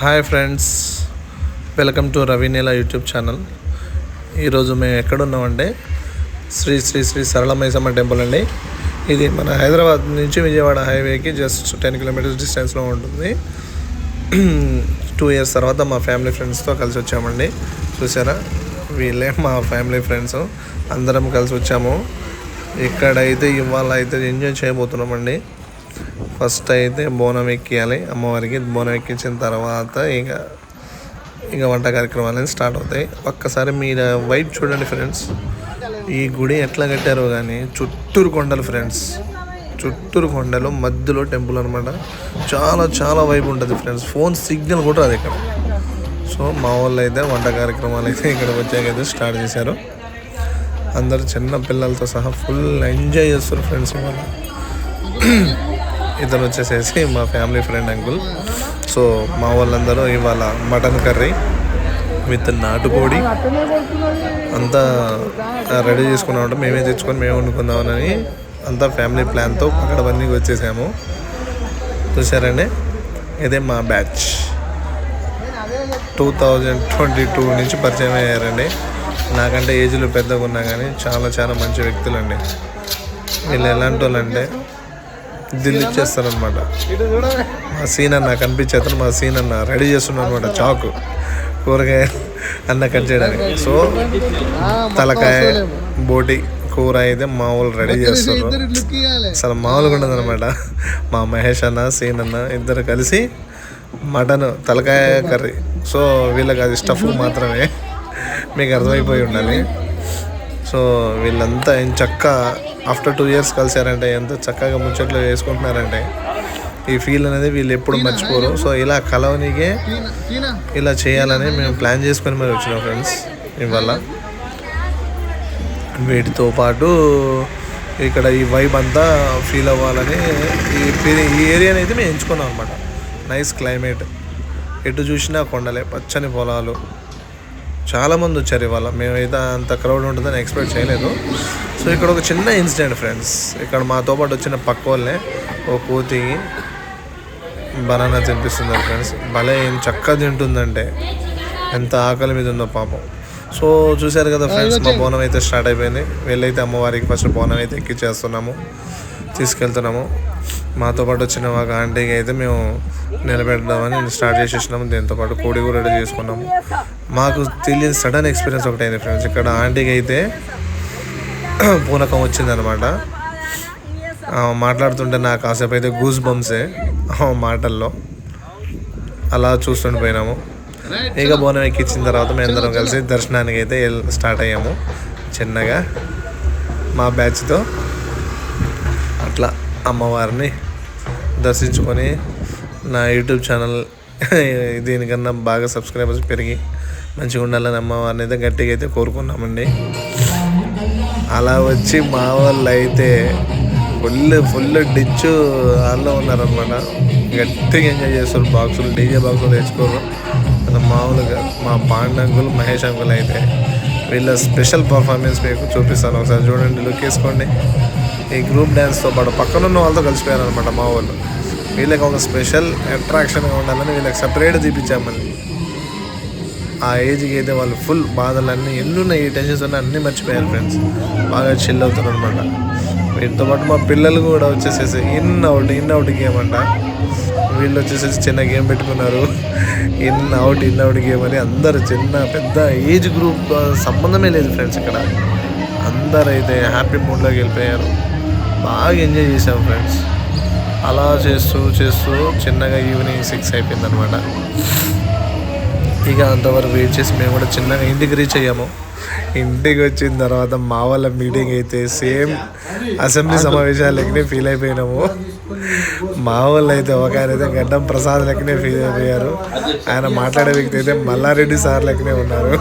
Hi friends, welcome to Ravinela YouTube channel. ఈరోజు మేము ఎక్కడున్నామంటే శ్రీ శ్రీ శ్రీ సరళమైసమ్మ టెంపుల్ అండి. ఇది మన హైదరాబాద్ నుంచి విజయవాడ హైవేకి జస్ట్ 10 కిలోమీటర్స్ డిస్టెన్స్లో ఉంటుంది. 2 years తర్వాత మా ఫ్యామిలీ ఫ్రెండ్స్తో కలిసి వచ్చామండి. చూసారా, వీళ్ళే మా ఫ్యామిలీ ఫ్రెండ్స్, అందరం కలిసి వచ్చాము. ఇక్కడైతే ఇవాళ అయితే ఎంజాయ్ చేయబోతున్నామండి. ఫస్ట్ అయితే బోనం ఎక్కియాలి అమ్మవారికి. బోనం ఎక్కించిన తర్వాత ఇక వంట కార్యక్రమాలు అనేది స్టార్ట్ అవుతాయి. ఒక్కసారి మీరు వైబ్ చూడండి ఫ్రెండ్స్. ఈ గుడి ఎట్లా కట్టారో కానీ చుట్టూరు కొండలు ఫ్రెండ్స్, చుట్టూరు కొండలు మధ్యలో టెంపుల్ అనమాట. చాలా చాలా వైబ్ ఉంటుంది ఫ్రెండ్స్. ఫోన్ సిగ్నల్ కూడా అది ఇక్కడ. సో మా వాళ్ళు అయితే వంట కార్యక్రమాలు అయితే ఇక్కడికి వచ్చాకైతే స్టార్ట్ చేశారు. అందరు చిన్న పిల్లలతో సహా ఫుల్ ఎంజాయ్ చేస్తారు ఫ్రెండ్స్. ఇవాళ ఇతను వచ్చేసేసి మా ఫ్యామిలీ ఫ్రెండ్ అంకుల్. సో మా వాళ్ళందరూ ఇవాళ మటన్ కర్రీ విత్ నాటుకోడి అంతా రెడీ చేసుకున్నామంటే మేమే తెచ్చుకొని మేము వండుకుందామని అంతా ఫ్యామిలీ ప్లాన్తో అక్కడ బందీకి వచ్చేసాము. చూసారండి, ఇదే మా బ్యాచ్. 2022 నుంచి పరిచయం అయ్యారండి. నాకంటే ఏజ్లో పెద్దగా ఉన్నా కానీ చాలా చాలా మంచి వ్యక్తులు అండి. వీళ్ళు ఎలాంటి వాళ్ళు అంటే దిల్లు ఇచ్చేస్తారనమాట. మా సీన్ అన్న కనిపించేతను మా సీన్ అన్న రెడీ చేస్తున్నాను అనమాట. చాకు కూరగాయ అన్న కట్ చేయడానికి. సో తలకాయ బోటి కూర అయితే మామూలు రెడీ చేస్తారు. అసలు మామూలుగా ఉండదు అనమాట. మా మహేష్ అన్న సీన్ అన్న ఇద్దరు కలిసి మటన్ తలకాయ కర్రీ. సో వీళ్ళకి అది స్టఫ్ మాత్రమే, మీకు అర్థమైపోయి ఉండాలి. సో వీళ్ళంతా చక్కగా ఆఫ్టర్ 2 years కలిసారంటే ఎంత చక్కగా ముచ్చట్లు వేసుకుంటున్నారంటే ఈ ఫీల్ అనేది వీళ్ళు ఎప్పుడు మర్చిపోరు. సో ఇలా కలవనికే ఇలా చేయాలని మేము ప్లాన్ చేసుకొని మరి వచ్చినాం ఫ్రెండ్స్. ఇవాళ వీటితో పాటు ఇక్కడ ఈ వైబ్ అంతా ఫీల్ అవ్వాలని ఈ ఏరియాని అయితే మేము ఎంచుకున్నాం అనమాట. నైస్ క్లైమేట్, ఎటు చూసినా కొండలే, పచ్చని పొలాలు. చాలామంది వచ్చారు ఇవాళ. మేమైతే అంత క్రౌడ్ ఉంటుందని ఎక్స్పెక్ట్ చేయలేదు. సో ఇక్కడ ఒక చిన్న ఇన్సిడెంట్ ఫ్రెండ్స్. ఇక్కడ మాతో పాటు వచ్చిన పక్క వాళ్ళే ఓ కోతి బనానా తినిపిస్తున్నారు ఫ్రెండ్స్. భలే ఏం చక్కగా తింటుందంటే ఎంత ఆకలి మీద ఉందో పాపం. సో చూశారు కదా ఫ్రెండ్స్, మా బోనం అయితే స్టార్ట్ అయిపోయింది. వీళ్ళైతే అమ్మవారికి ఫస్ట్ బోనం అయితే ఎక్కించేస్తున్నాము, తీసుకెళ్తున్నాము. మాతో పాటు వచ్చిన ఒక ఆంటీకి అయితే మేము నిలబెడదామని స్టార్ట్ చేసేసినాము. దీంతోపాటు కోడి కూడా రెడీ చేసుకున్నాము. మాకు తెలియని సడన్ ఎక్స్పీరియన్స్ ఒకటి అయింది ఫ్రెండ్స్. ఇక్కడ ఆంటీకి అయితే పూనకం వచ్చిందనమాట. మాట్లాడుతుంటే నాకు కాసేపు అయితే గూస్ బంప్సే మాటల్లో. అలా చూస్తుండిపోయినాము. ఇక బోనం ఎక్కించిన తర్వాత మేము అందరం కలిసి దర్శనానికి అయితే స్టార్ట్ అయ్యాము చిన్నగా మా బ్యాచ్తో. అట్లా అమ్మవారిని దర్శించుకొని నా యూట్యూబ్ ఛానల్ దీనికన్నా బాగా సబ్స్క్రైబర్స్ పెరిగి మంచిగా ఉండాలని అమ్మవారిని అయితే గట్టిగా అయితే కోరుకున్నామండి. అలా వచ్చి మా వాళ్ళు అయితే ఫుల్ డిచ్చు వాళ్ళు ఉన్నారనమాట. గట్టిగా ఎంజాయ్ చేస్తారు. బాక్సులు డీజే బాక్సులు తెచ్చుకోరు. మామూలుగా మా పాండంకులు మహేష్ అంకుల్ అయితే వీళ్ళ స్పెషల్ పర్ఫార్మెన్స్ మీకు చూపిస్తాను. ఒకసారి చూడండి, లుక్ వేసుకోండి. ఈ గ్రూప్ డ్యాన్స్తో పాటు పక్కనున్న వాళ్ళతో కలిసిపోయారు అనమాట మా వాళ్ళు. వీళ్ళకి ఒక స్పెషల్ అట్రాక్షన్గా ఉండాలని వీళ్ళకి సపరేట్ తీపిచ్చామని. ఆ ఏజ్కి అయితే వాళ్ళు ఫుల్ బాధలన్నీ ఎన్నున్నాయి, ఈ టెన్షన్స్ అన్నీ అన్నీ మర్చిపోయారు ఫ్రెండ్స్. బాగా చిల్ అవుతారు అనమాట. వీటితో పాటు మా పిల్లలు కూడా వచ్చేసేసి ఇన్ అవుట్ గేమ్ అంట. వీళ్ళు వచ్చేసేసి చిన్న గేమ్ పెట్టుకున్నారు. ఇన్ అవుట్ గేమ్ అని. అందరు చిన్న పెద్ద ఏజ్ గ్రూప్ సంబంధమే లేదు ఫ్రెండ్స్. ఇక్కడ అందరు అయితే హ్యాపీ మూడ్లోకి వెళ్ళిపోయారు. బాగా ఎంజాయ్ చేసాము ఫ్రెండ్స్. అలా చేస్తూ చిన్నగా ఈవినింగ్ 6 అయిపోయిందనమాట. ఇక అంతవరకు వెయిట్ చేసి మేము కూడా చిన్నగా ఇంటికి రీచ్ అయ్యాము. ఇంటికి వచ్చిన తర్వాత మా వాళ్ళ మీటింగ్ అయితే సేమ్ అసెంబ్లీ సమావేశాలు లెక్కనే ఫీల్ అయిపోయినాము. మా వాళ్ళు అయితే ఒక ఆయన అయితే గడ్డం ప్రసాద్ లెక్కనే ఫీల్ అయిపోయారు. ఆయన మాట్లాడే వ్యక్తి అయితే మల్లారెడ్డి సార్ లెక్కనే ఉన్నారు.